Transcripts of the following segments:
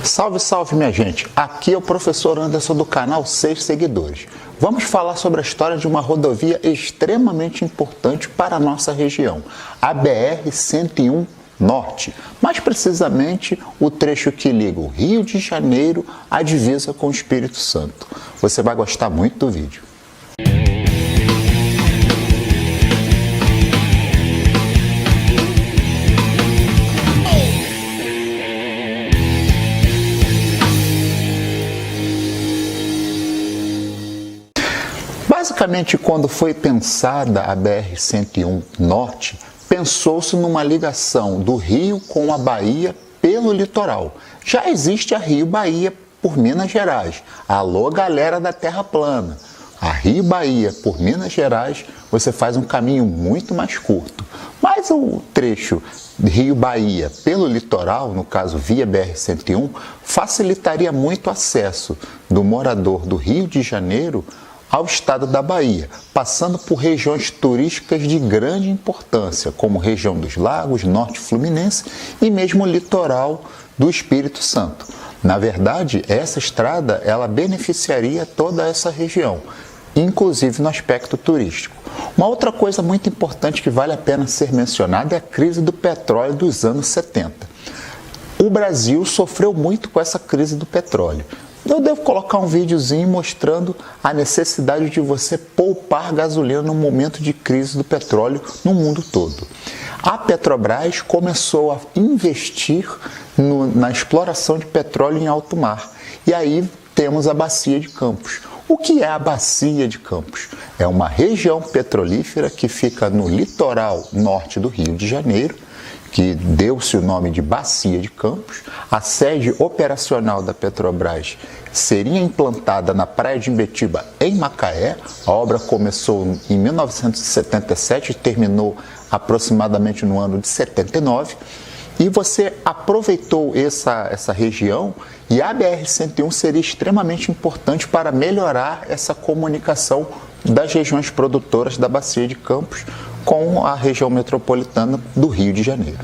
Salve, salve, minha gente! Aqui é o professor Anderson do canal 6 Seguidores. Vamos falar sobre a história de uma rodovia extremamente importante para a nossa região, a BR-101 Norte. Mais precisamente, o trecho que liga o Rio de Janeiro à divisa com o Espírito Santo. Você vai gostar muito do vídeo. Basicamente, quando foi pensada a BR-101 Norte, pensou-se numa ligação do Rio com a Bahia pelo litoral. Já existe a Rio-Bahia por Minas Gerais. Alô, galera da Terra Plana. A Rio-Bahia por Minas Gerais, você faz um caminho muito mais curto. Mas o trecho Rio-Bahia pelo litoral, no caso via BR-101, facilitaria muito o acesso do morador do Rio de Janeiro ao estado da Bahia, passando por regiões turísticas de grande importância, como região dos Lagos, Norte Fluminense e mesmo o litoral do Espírito Santo. Na verdade, essa estrada ela beneficiaria toda essa região, inclusive no aspecto turístico. Uma outra coisa muito importante que vale a pena ser mencionada é a crise do petróleo dos anos 70. O Brasil sofreu muito com essa crise do petróleo. Eu devo colocar um videozinho mostrando a necessidade de você poupar gasolina no momento de crise do petróleo no mundo todo. A Petrobras começou a investir na exploração de petróleo em alto mar. E aí temos a Bacia de Campos. O que é a Bacia de Campos? É uma região petrolífera que fica no litoral norte do Rio de Janeiro, que deu-se o nome de Bacia de Campos. A sede operacional da Petrobras seria implantada na Praia de Imbetiba, em Macaé. A obra começou em 1977 e terminou aproximadamente no ano de 79. E você aproveitou essa região e a BR-101 seria extremamente importante para melhorar essa comunicação das regiões produtoras da Bacia de Campos com a região metropolitana do Rio de Janeiro.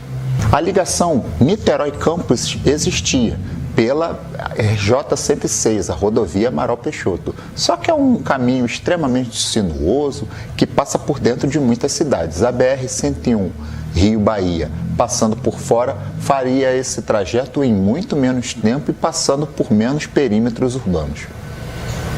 A ligação Niterói-Campos existia pela RJ-106, a rodovia Amaral Peixoto. Só que é um caminho extremamente sinuoso que passa por dentro de muitas cidades. A BR-101 Rio-Bahia, passando por fora, faria esse trajeto em muito menos tempo e passando por menos perímetros urbanos.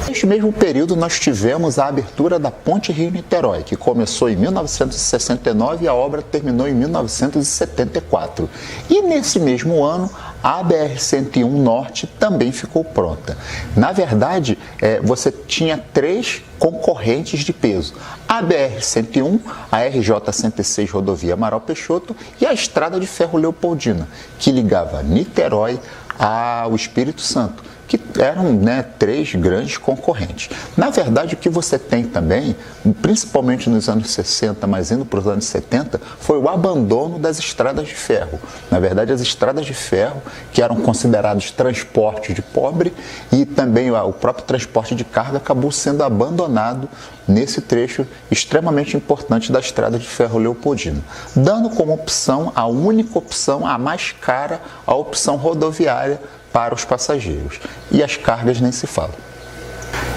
Neste mesmo período, nós tivemos a abertura da Ponte Rio-Niterói, que começou em 1969 e a obra terminou em 1974. E nesse mesmo ano, a BR-101 Norte também ficou pronta. Na verdade, você tinha três concorrentes de peso: a BR-101, a RJ-106 rodovia Amaral Peixoto e a Estrada de Ferro Leopoldina, que ligava Niterói ao Espírito Santo, que eram três grandes concorrentes. Na verdade, o que você tem também, principalmente nos anos 60, mas indo para os anos 70, foi o abandono das estradas de ferro. Na verdade, as estradas de ferro, que eram consideradas transporte de pobre, e também o próprio transporte de carga acabou sendo abandonado nesse trecho extremamente importante da Estrada de Ferro Leopoldina, dando como opção, a única opção, a mais cara, a opção rodoviária para os passageiros. E as cargas nem se fala.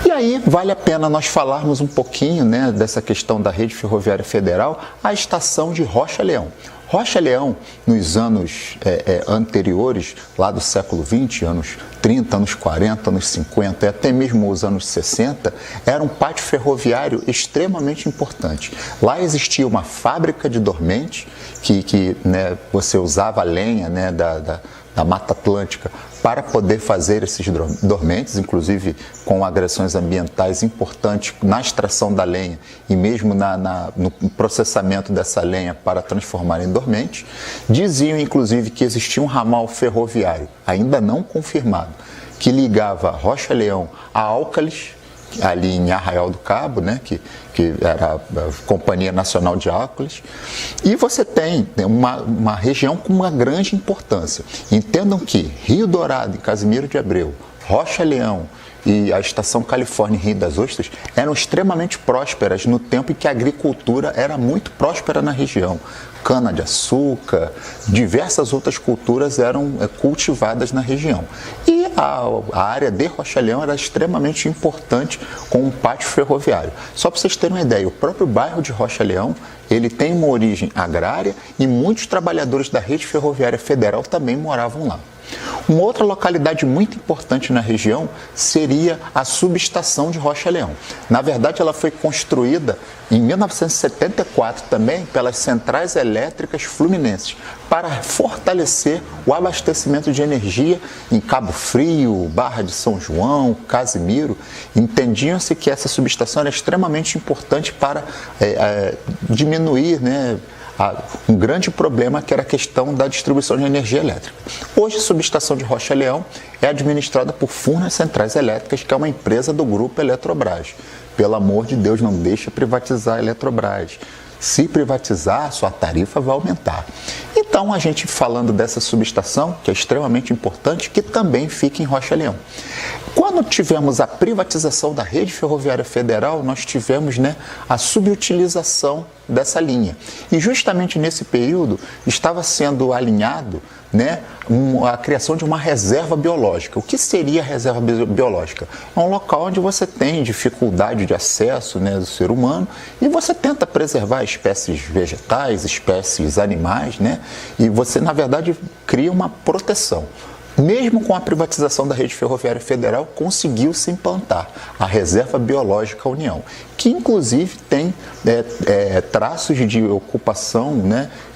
E aí vale a pena nós falarmos um pouquinho dessa questão da rede ferroviária federal, a estação de Rocha Leão. Rocha Leão, nos anos anteriores, lá do século XX, anos 30, anos 40, anos 50 e até mesmo os anos 60, era um pátio ferroviário extremamente importante. Lá existia uma fábrica de dormentes, que você usava a lenha da Mata Atlântica para poder fazer esses dormentes, inclusive com agressões ambientais importantes na extração da lenha e mesmo no processamento dessa lenha para transformar em dormente. Diziam, inclusive, que existia um ramal ferroviário, ainda não confirmado, que ligava Rocha Leão a Álcalis, ali em Arraial do Cabo, que era a Companhia Nacional de Álcalis. E você tem uma região com uma grande importância. Entendam que Rio Dourado e Casimiro de Abreu, Rocha Leão e a Estação Califórnia em Rio das Ostras eram extremamente prósperas no tempo em que a agricultura era muito próspera na região. cana-de-açúcar, diversas outras culturas eram cultivadas na região. E a área de Rocha Leão era extremamente importante com um pátio ferroviário. Só para vocês terem uma ideia, o próprio bairro de Rocha Leão, ele tem uma origem agrária e muitos trabalhadores da rede ferroviária federal também moravam lá. Uma outra localidade muito importante na região seria a subestação de Rocha Leão. Na verdade, ela foi construída em 1974 também pelas Centrais Elétricas Fluminenses para fortalecer o abastecimento de energia em Cabo Frio, Barra de São João, Casimiro. Entendiam-se que essa subestação era extremamente importante para diminuir, um grande problema que era a questão da distribuição de energia elétrica. Hoje, a subestação de Rocha Leão é administrada por Furnas Centrais Elétricas, que é uma empresa do grupo Eletrobras. Pelo amor de Deus, não deixa privatizar a Eletrobras. Se privatizar, sua tarifa vai aumentar. Então, a gente falando dessa subestação, que é extremamente importante, que também fica em Rocha Leão. Quando tivemos a privatização da rede ferroviária federal, nós tivemos a subutilização dessa linha. E justamente nesse período estava sendo alinhado a criação de uma reserva biológica. O que seria a reserva biológica? É um local onde você tem dificuldade de acesso do ser humano e você tenta preservar espécies vegetais, espécies animais, e você, na verdade, cria uma proteção. Mesmo com a privatização da rede ferroviária federal, conseguiu-se implantar a Reserva Biológica União, que inclusive tem traços de ocupação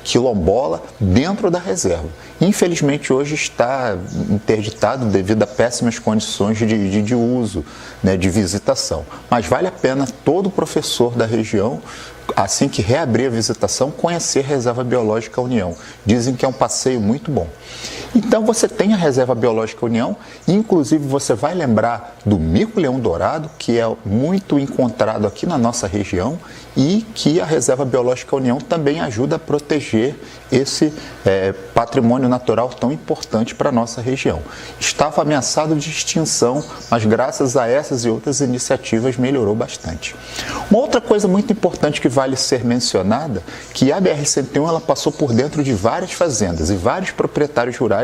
quilombola dentro da reserva. Infelizmente, hoje está interditado devido a péssimas condições de uso, de visitação. Mas vale a pena todo professor da região, assim que reabrir a visitação, conhecer a Reserva Biológica União. Dizem que é um passeio muito bom. Então você tem a Reserva Biológica União, inclusive você vai lembrar do mico-leão dourado, que é muito encontrado aqui na nossa região e que a Reserva Biológica União também ajuda a proteger esse patrimônio natural tão importante para a nossa região. Estava ameaçado de extinção, mas graças a essas e outras iniciativas melhorou bastante. Uma outra coisa muito importante que vale ser mencionada, que a BR-101 ela passou por dentro de várias fazendas e vários proprietários rurais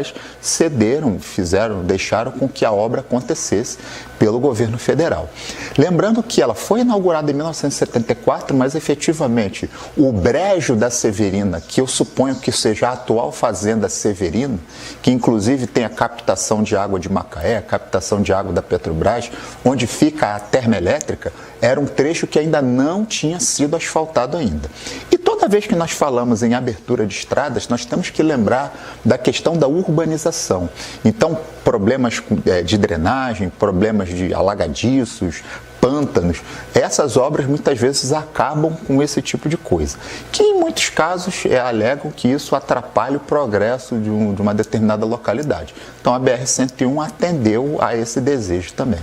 deixaram com que a obra acontecesse pelo governo federal. Lembrando que ela foi inaugurada em 1974, mas efetivamente o brejo da Severina, que eu suponho que seja a atual fazenda Severino, que inclusive tem a captação de água de Macaé, a captação de água da Petrobras, onde fica a termoelétrica, era um trecho que ainda não tinha sido asfaltado ainda. E toda vez que nós falamos em abertura de estradas, nós temos que lembrar da questão da urbanização. Então, problemas de drenagem, problemas de alagadiços, pântanos, essas obras muitas vezes acabam com esse tipo de coisa, que em muitos casos alegam que isso atrapalha o progresso de uma determinada localidade. Então a BR-101 atendeu a esse desejo também.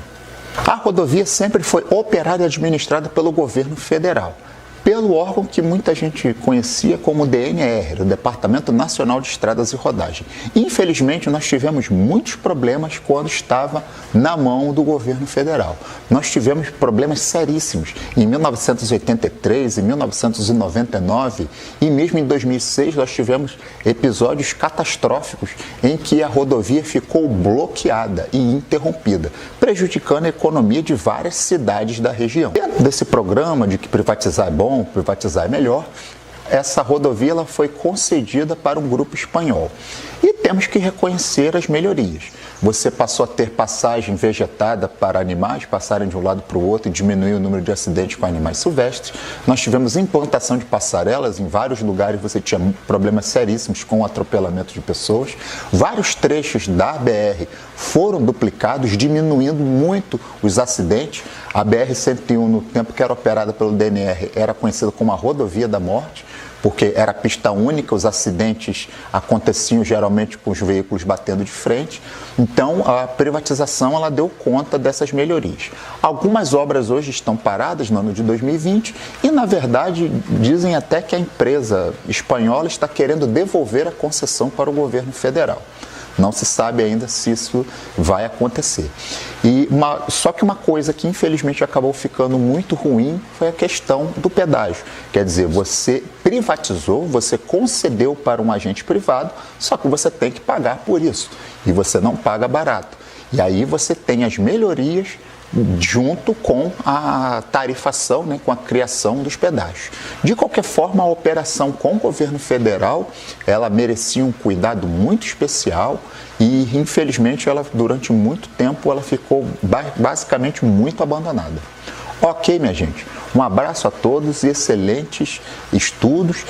A rodovia sempre foi operada e administrada pelo governo federal, pelo órgão que muita gente conhecia como DNR, o Departamento Nacional de Estradas e Rodagem. Infelizmente, nós tivemos muitos problemas quando estava na mão do governo federal. Nós tivemos problemas seríssimos em 1983, em 1999 e mesmo em 2006 nós tivemos episódios catastróficos em que a rodovia ficou bloqueada e interrompida, prejudicando a economia de várias cidades da região. Dentro desse programa de que privatizar é bom, privatizar é melhor, essa rodovia ela foi concedida para um grupo espanhol. E temos que reconhecer as melhorias. Você passou a ter passagem vegetada para animais passarem de um lado para o outro e diminuir o número de acidentes com animais silvestres. Nós tivemos implantação de passarelas, em vários lugares você tinha problemas seríssimos com o atropelamento de pessoas. Vários trechos da BR foram duplicados, diminuindo muito os acidentes. A BR-101, no tempo que era operada pelo DNR, era conhecida como a rodovia da morte, porque era pista única, os acidentes aconteciam geralmente com os veículos batendo de frente. Então, a privatização ela deu conta dessas melhorias. Algumas obras hoje estão paradas no ano de 2020 e, na verdade, dizem até que a empresa espanhola está querendo devolver a concessão para o governo federal. Não se sabe ainda se isso vai acontecer. Só que uma coisa que infelizmente acabou ficando muito ruim foi a questão do pedágio. Quer dizer, você privatizou, você concedeu para um agente privado, só que você tem que pagar por isso. E você não paga barato. E aí você tem as melhorias junto com a tarifação, né, com a criação dos pedágios. De qualquer forma, a operação com o governo federal, ela merecia um cuidado muito especial e, infelizmente, ela, durante muito tempo, ela ficou basicamente muito abandonada. Ok, minha gente? Um abraço a todos e excelentes estudos.